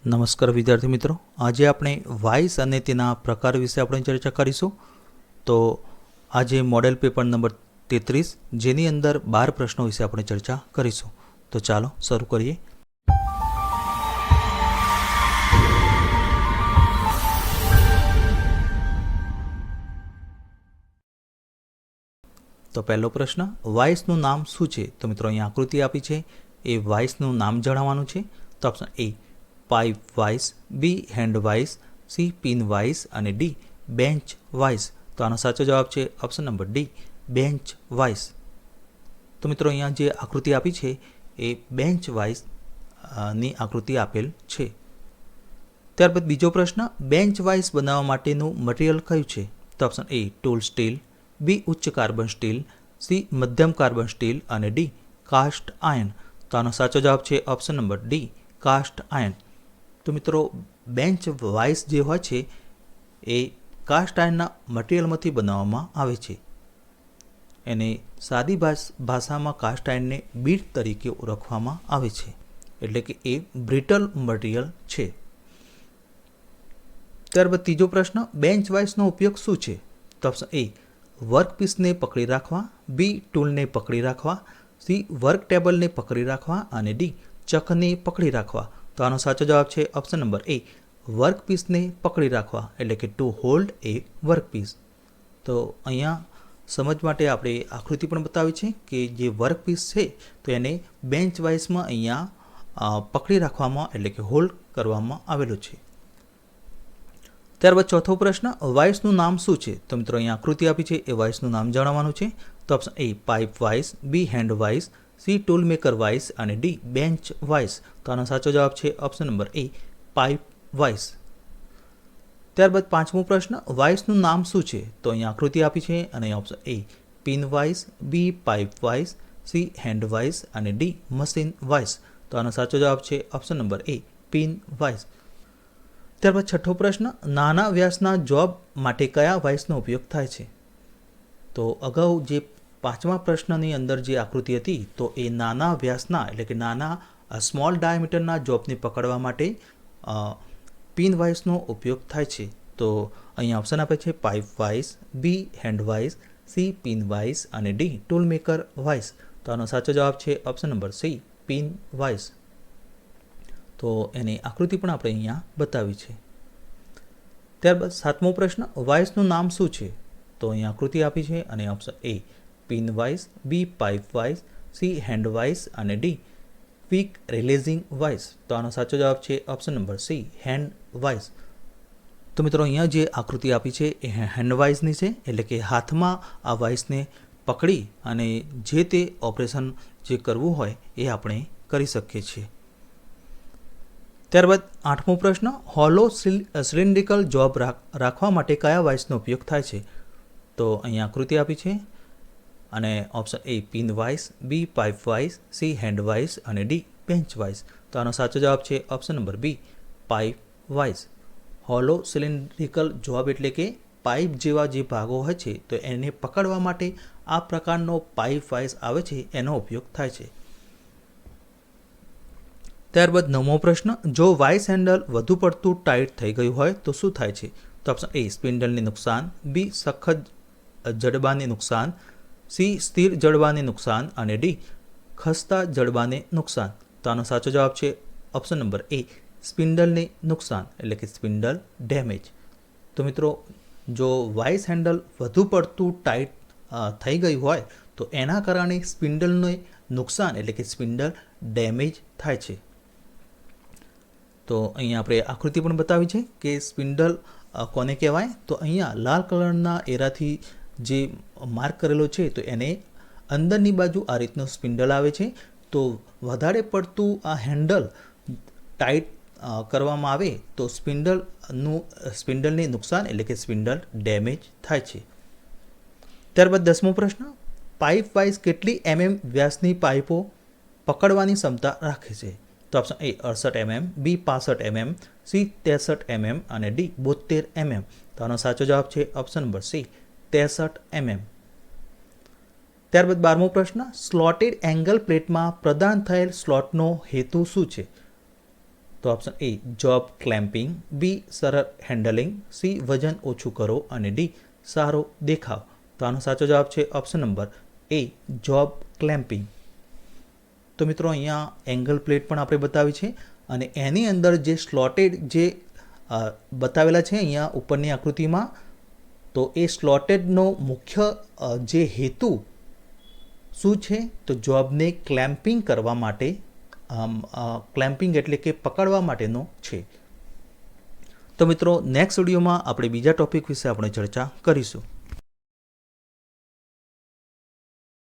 નમસ્કાર વિદ્યાર્થી મિત્રો, આજે આપણે વાઇસ અને તેના પ્રકાર વિશે આપણે ચર્ચા કરીશું. તો આજે મોડેલ પેપર નંબર 33 જેની અંદર 12 પ્રશ્નો વિશે આપણે ચર્ચા કરીશું. તો ચાલો શરૂ કરીએ. તો પહેલો પ્રશ્ન, વાઇસનું નામ શું છે? તો મિત્રો અહીંયા આકૃતિ આપી છે, એ વાઇસનું નામ જણાવવાનું છે. તો option A pipe vice, B hand vice, C pin vice અને ડી બેન્ચ વાઇસ. તો આનો સાચો જવાબ છે option number D bench vice. તો મિત્રો અહીંયા જે આકૃતિ આપી છે એ બેન્ચ વાઇસ ની આકૃતિ આપેલ છે. ત્યારબાદ બીજો પ્રશ્ન, બેન્ચ વાઇસ બનાવવા માટેનું મટીરિયલ કયું છે? તો option A tool steel, B ઉચ્ચ કાર્બન સ્ટીલ, સી મધ્યમ કાર્બન સ્ટીલ અને ડી કાસ્ટ આયર્ન. તો આનો સાચો જવાબ છે option number D cast iron. તો મિત્રો બેન્ચ વાઇસ જે હોય છે એ કાસ્ટ આયર્નના મટીરિયલમાંથી બનાવવામાં આવે છે. એને સાદી ભાષામાં કાસ્ટ આયર્નને બીટ તરીકે ઓળખવામાં આવે છે, એટલે કે એ બ્રિટલ મટીરિયલ છે. ત્યારબાદ ત્રીજો પ્રશ્ન, બેન્ચ વાઇસનો ઉપયોગ શું છે? તો ઓપ્શન એ વર્કપીસને પકડી રાખવા, બી ટૂલને પકડી રાખવા, સી વર્ક ટેબલને પકડી રાખવા અને ડી ચકને પકડી રાખવા. તો આનો સાચો જવાબ છે ઓપ્શન નંબર એ વર્કપીસને પકડી રાખવા, એટલે કે ટુ હોલ્ડ એ વર્કપીસ. તો અહીંયા સમજ માટે આપણે આકૃતિ પણ બતાવી છે કે જે વર્કપીસ છે તો એને બેન્ચ વાઇસમાં અહીંયા પકડી રાખવામાં એટલે કે હોલ્ડ કરવામાં આવેલું છે. ત્યારબાદ ચોથો પ્રશ્ન, વાઇસનું નામ શું છે? તો મિત્રો અહીંયા આકૃતિ આપી છે, એ વાઇસનું નામ જણાવવાનું છે. તો option A pipe vice, B hand vice, C tool maker vice અને ડી બેન્ચ વાઇસ. તો આનો સાચો જવાબ છે option number A pipe vice. ત્યારબાદ પાંચમો પ્રશ્ન, વાઇસનું નામ શું છે? તો અહીંયા આકૃતિ આપી છે અને option A pin vice, B pipe vice, C hand vice અને ડી મશીન વાઇસ. તો આનો સાચો જવાબ છે option number A pin vice. ત્યારબાદ છઠ્ઠો પ્રશ્ન, નાના વ્યાસના જોબ માટે કયા વાઇસનો ઉપયોગ થાય છે? તો અગાઉ જે પાંચમા પ્રશ્નની અંદર જે આકૃતિ હતી તો એ નાના વ્યાસના એટલે કે નાના સ્મોલ ડાયામીટરના જોબને પકડવા માટે પિન વાઇસનો ઉપયોગ થાય છે. તો અહીંયા ઓપ્શન આપે છે pipe vice, B hand vice, C pin vice અને ડી ટૂલ મેકર વાઇસ. તો આનો સાચો જવાબ છે option number C pin vice. તો એની આકૃતિ પણ આપણે અહીંયા બતાવી છે. ત્યારબાદ સાતમો પ્રશ્ન, વાઇસનું નામ શું છે? તો અહીંયા આકૃતિ આપી છે અને option A pin vice, B pipe vice, C hand vice અને ડી ક્વિક રિલીઝિંગ વાઇસ. તો આનો સાચો જવાબ છે option number C hand vice. તો મિત્રો અહીંયા જે આકૃતિ આપી છે એ હેન્ડ વાઇસની છે, એટલે કે હાથમાં આ વાઇસને પકડી અને જે તે ઓપરેશન જે કરવું હોય એ આપણે કરી શકીએ છીએ. ત્યારબાદ આઠમો પ્રશ્ન, હોલો સિલિન્ડ્રિકલ જોબ રાખવા માટે કયા વાઇસનો ઉપયોગ થાય છે? તો અહીંયા આકૃતિ આપી છે અને option A pin vice, B pipe vice, C hand vice અને ડી બેન્ચ વાઇસ. તો આનો સાચો જવાબ છે option number B pipe vice. Hollow cylindrical job એટલે કે પાઇપ જેવા જે ભાગો હોય છે તો એને પકડવા માટે આ પ્રકારનો પાઇપ વાઇસ આવે છે, એનો ઉપયોગ થાય છે. ત્યારબાદ નવમો પ્રશ્ન, જો વાઇસ હેન્ડલ વધુ પડતું ટાઈટ થઈ ગયું હોય તો શું થાય છે? તો ઓપ્શન એ સ્પિન્ડલને નુકસાન, બી સખત જડબાને નુકસાન, સી સ્થિર જડબાને નુકસાન અને ડી ખસતા જડબાને નુકસાન. તો આનો સાચો જવાબ છે ઓપ્શન નંબર એ સ્પિન્ડલને નુકસાન, એટલે કે સ્પિન્ડલ ડેમેજ. તો મિત્રો જો વાઇસ હેન્ડલ વધુ પડતું ટાઈટ થઈ ગયું હોય તો એના કારણે સ્પિન્ડલને નુકસાન એટલે કે સ્પિન્ડલ ડેમેજ થાય છે. તો અહીંયા આપણે આકૃતિ પણ બતાવી છે કે સ્પિન્ડલ કોને કહેવાય? તો અહીંયા લાલ કલરના એરાથી જે માર્ક કરેલો છે તો એને અંદરની બાજુ આ રીતનો સ્પિન્ડલ આવે છે. તો વધારે પડતું આ હેન્ડલ ટાઈટ કરવામાં આવે તો સ્પિન્ડલને નુકસાન એટલે કે સ્પિન્ડલ ડેમેજ થાય છે. ત્યારબાદ દસમો પ્રશ્ન, પાઇપ વાઇસ કેટલી વ્યાસની પાઇપો પકડવાની ક્ષમતા રાખે છે? તો ઓપ્શન એ 68 બી 65 સી 63 અને ડી 72 તો આનો સાચો જવાબ છે ઓપ્શન નંબર સી 63 ત્યારબાદ 12મો પ્રશ્ન, સ્લોટેડ એંગલ પ્લેટમાં પ્રદાન થયેલ સ્લોટનો હેતુ શું છે? તો ઓપ્શન એ જોબ ક્લેમ્પિંગ, બી સરળ હેન્ડલિંગ, સી વજન ઓછું કરો અને ડી સારો દેખાવ. તો આનો સાચો જવાબ છે ઓપ્શન નંબર એ જોબ ક્લેમ્પિંગ. તો મિત્રો અહીંયા એંગલ પ્લેટ પણ આપણે બતાવી છે અને એની અંદર જે સ્લોટેડ જે બતાવેલા છે અહીંયા ઉપરની આકૃતિમાં, તો એ સ્લોટેડનો મુખ્ય જે હેતુ શું છે તો જોબને ક્લેમ્પિંગ કરવા માટે, ક્લેમ્પિંગ એટલે કે પકડવા માટેનો છે. તો મિત્રો નેક્સ્ટ વિડીયોમાં આપણે બીજા ટોપિક વિશે આપણે ચર્ચા કરીશું.